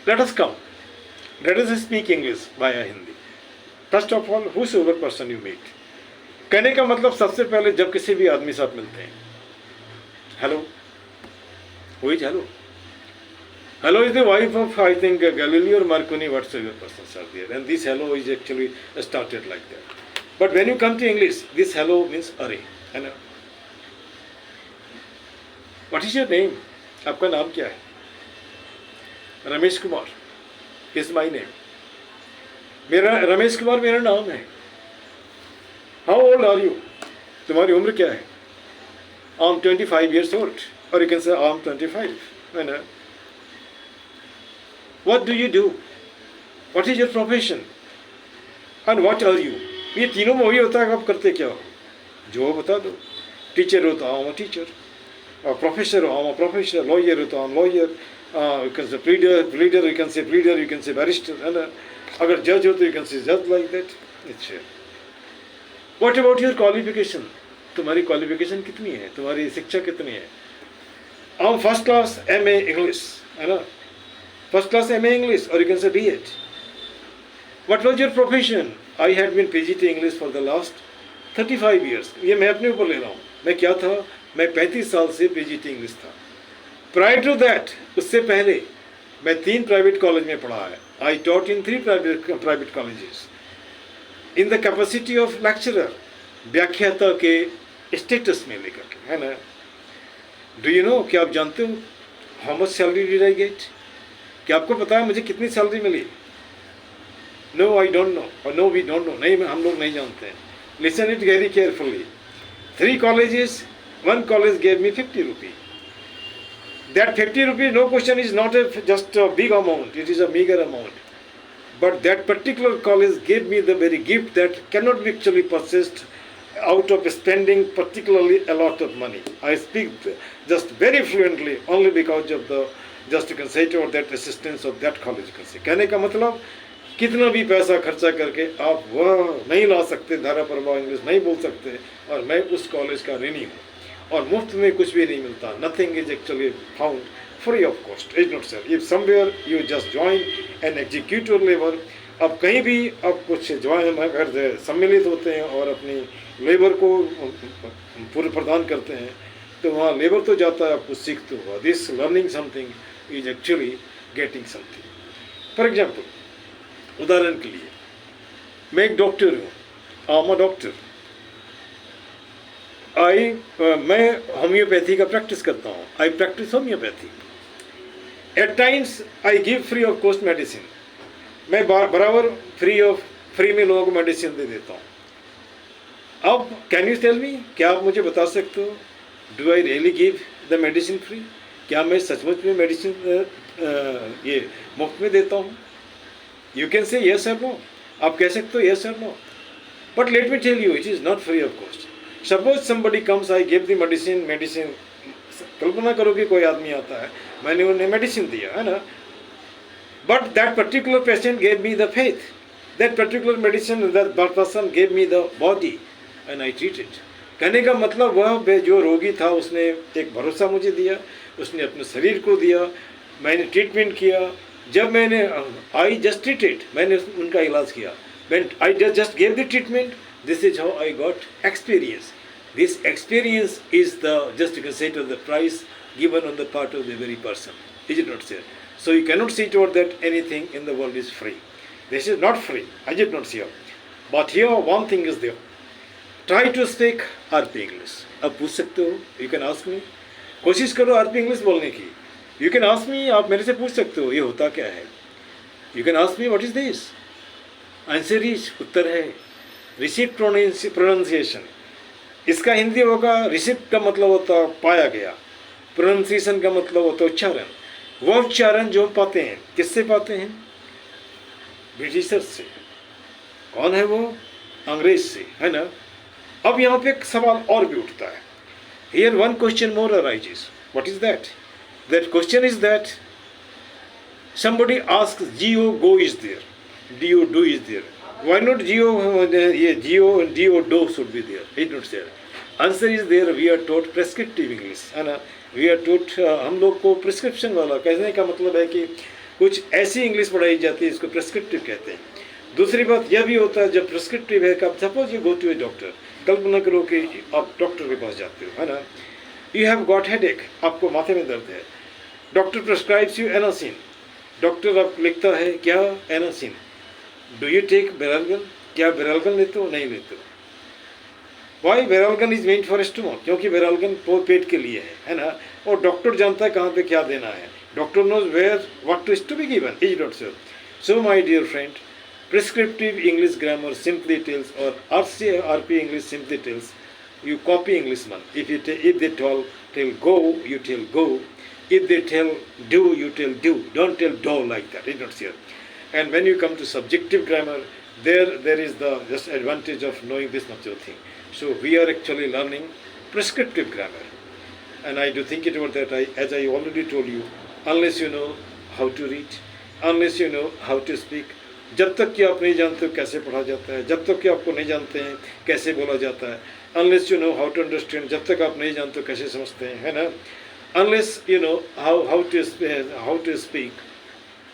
Let us come. Let us speak English via Hindi. First of all, whosoever person you meet. कहने का मतलब सबसे पहले जब किसी भी आदमी साथ मिलते हैं, hello, who is hello? Hello is the wife of, I think, Galileo or Marconi, whatsoever persons are there. And this hello is actually started like that. But when you come to English, this hello means array. Hello. What is your name? आपका नाम क्या है? Ramesh Kumar is my name. मेरा रमेश कुमार मेरा नाम है. How old are you? तुम्हारी उम्र क्या है? I'm 25 years old. Or you can say I'm 25. है ना? What do you do? What is your profession? And what are you? ये तीनों में वही होता है कि आप करते क्या हो? जो बता दो. टीचर हो तो I'm a teacher. Professor हो I'm a professor. Lawyer हो तो I'm lawyer. You can say pleader, you can say pleader, you can say barrister. है ना? अगर judge हो तो you can say judge like that. अच्छा. What about your qualification? तुम्हारी qualification कितनी है? तुम्हारी शिक्षा कितनी है? I'm first class MA English. है ना? First class MA English, or you can say B.Ed. What was your profession? I had been PGT English for the last 35 years. ये मैं अपने ऊपर ले रहा हूँ. मैं क्या था? मैं 35 साल से PGT English था. Prior to that, उससे पहले मैं 3 प्राइवेट कॉलेज में पढ़ा है. I taught in 3 private colleges. In the capacity of lecturer, व्याख्याता के स्टेटस में लेकर के, है ना? Do you know? क्या आप जानते हो? How much salary did I get? क्या आपको पता है मुझे कितनी सैलरी मिली? No, I don't know. Or no, we don't know. नहीं, हम लोग नहीं जानते हैं. Listen it very carefully. 3 colleges, 1 college gave me 50 rupees. That 50 rupees, no question, is not just a big amount. It is a meager amount. But that particular college gave me the very gift that cannot be actually purchased out of spending particularly a lot of money. I speak just very fluently only because of the just you can say to that assistance of that college. You can say. कहने का मतलब कितना भी पैसा खर्चा करके आप वह नहीं ला सकते, धारा प्रवाह इंग्लिश नहीं बोल सकते, और मैं उस कॉलेज का ऋणी हूँ और मुफ्त में कुछ भी नहीं मिलता. Nothing is actually found free of cost. Is not sir. If somewhere you just join an executive labour, अब कहीं भी आप कुछ ज्वाइन अगर सम्मिलित होते हैं और अपनी लेबर को पूरे प्रदान करते हैं तो वहाँ लेबर तो जाता है, आप कुछ सीखते हो. This learning something is actually getting something. For example, उदाहरण के लिए मैं एक डॉक्टर हूँ. I am a doctor. मैं होम्योपैथी का प्रैक्टिस करता हूँ. I practice homeopathy. At times I give free of cost medicine. मैं बराबर फ्री में लोगों को मेडिसिन दे देता हूँ. अब कैन यू टेल मी, क्या आप मुझे बता सकते हो, do I really give the medicine free? क्या मैं सचमुच में मेडिसिन ये मुफ्त में देता हूँ? You can say yes or no. आप कह सकते हो yes or no. But let me tell you, it is not free of cost. Suppose somebody comes, I give the medicine. कल्पना करो कि कोई आदमी आता है, मैंने उन्हें मेडिसिन दिया, है ना. But that particular patient gave me the faith. That particular medicine, that person gave me the body and I treat it. कहने का मतलब वह जो रोगी था उसने एक भरोसा मुझे दिया, उसने अपने शरीर को दिया, मैंने ट्रीटमेंट किया. जब मैंने आई जस्ट ट्रीटेड, मैंने उनका इलाज किया. When I just gave the treatment, this is how I got experience. This experience is the just you can say the price given on the part of the very person. Is it not sir? So you can not say to that anything in the world is free. This is not free. I did not say. But here one thing is there. Try to speak RP English. अब पूछ सकते हो, you can ask मी. कोशिश करो RP English बोलने की. You can ask मी, आप मेरे से पूछ सकते हो ये होता क्या है. You can ask me what is this. Answer is, उत्तर है रिसीप्ट प्रोनाउंसिएशन. इसका हिंदी होगा, रिसीप्ट का मतलब होता पाया गया, प्रोनाउंसिएशन का मतलब होता उच्चारण. वह उच्चारण जो पाते हैं, किससे पाते हैं? ब्रिटिशर से. कौन है वो? अंग्रेज से, है ना. अब यहाँ पे एक सवाल और भी उठता है. Here one question more arises. What is that? That question is that somebody asks, Geo go is there, Do do is there. Why not Geo? Geo and Do do should be there. It's not there. Answer is there. We are taught prescriptive English, है ना. We are taught हम लोग को prescription वाला. कहने का मतलब है कि कुछ ऐसी इंग्लिश पढ़ाई जाती है, इसको प्रेस्क्रिप्टिव कहते हैं। दूसरी बात यह भी होता है जब प्रेस्क्रिप्टिव है, कब suppose you go to a doctor, कल्पना करो कि आप डॉक्टर के पास जाते हो, है ना, यू हैव गॉट हेडेक, आपको माथे में दर्द है, doctor prescribes you Anacin, doctor आप लिखता है क्या, Anacin, do you take Baralgan, क्या बेरालगन लेते हो, नहीं लेते हो। Why Baralgan is meant for stomach, क्योंकि बेरालगन पेट के लिए है ना, और डॉक्टर जानता है कहाँ पे क्या देना है, doctor knows where what to be given, is not so. So my dear friend, prescriptive English grammar simply tells, or RP English simply tells, you copy Englishman. If they tell go, you tell go. If they tell do, you tell do. Don't tell do like that. It's not here. And when you come to subjective grammar, there is the just advantage of knowing this much of thing. So we are actually learning prescriptive grammar, and I do think it about that. As I already told you, unless you know how to read, unless you know how to speak, जब तक कि आप नहीं जानते हो कैसे पढ़ा जाता है, जब तक कि आपको नहीं जानते हैं कैसे बोला जाता है, unless you know how to understand, जब तक आप नहीं जानते हो कैसे समझते हैं, है ना, unless you know how to speak,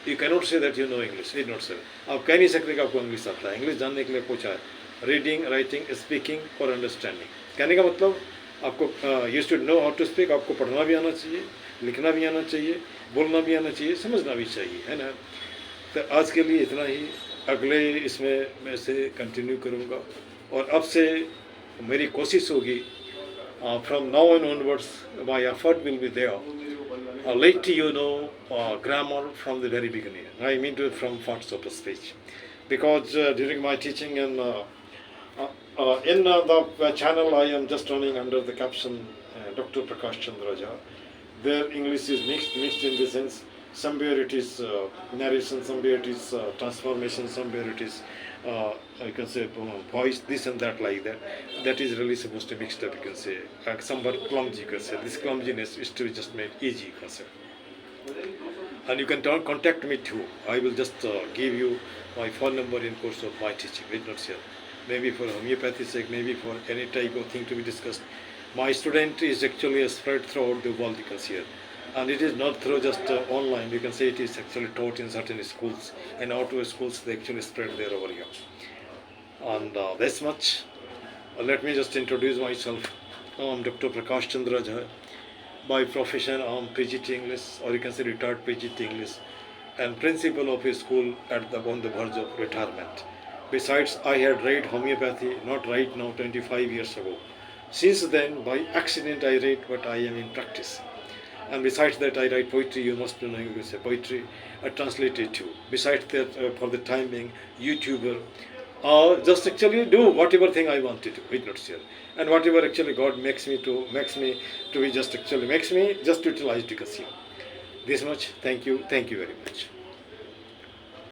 you can not say that you know English, is not sir. आप कह नहीं सकते कि आपको इंग्लिश आता है। इंग्लिश जानने के लिए पूछा है रीडिंग, राइटिंग, स्पीकिंग और अंडरस्टैंडिंग। कहने का मतलब आपको you should know how to speak, आपको पढ़ना भी आना चाहिए, लिखना भी आना चाहिए, बोलना भी आना चाहिए, समझना भी चाहिए, है ना। तो आज के लिए इतना ही, अगले इसमें मैं इसे कंटिन्यू करूँगा, और अब से मेरी कोशिश होगी from now on onwards my effort will be there let you know grammar from the very beginning. I mean to from parts of the speech, because during my teaching in the channel I am just running under the caption Dr. Prakash Chandra Jha, where English is mixed in the sense, somewhere it is narration, somewhere it is transformation, somewhere it is you can say voice, this and that, like that. That is really supposed to be mixed up, you can say, somewhat clumsy, you can say. This clumsiness is to be just made easy, you can say. And you can contact me too. I will just give you my phone number in course of my teaching. Wait, not here. Maybe for homeopathy sake, maybe for any type of thing to be discussed. My student is actually spread throughout the world, you can see here. And it is not through just online, you can say it is actually taught in certain schools, and out of schools they actually spread there over here. And this much. Let me just introduce myself. I'm Dr. Prakash Chandra Jha. By profession I'm PGT English, or you can say retired PGT English, and principal of a school on the verge of retirement. Besides, I had read homeopathy, not right now, 25 years ago. Since then, by accident I read, but I am in practice. And besides that, I write poetry. You must know, you can say poetry. I translate it too. Besides that, for the time being, YouTuber. Just actually do whatever thing I want to do. It's not sure. And whatever actually God makes me to be just actually makes me just utilized, you can see. This much. Thank you. Thank you very much.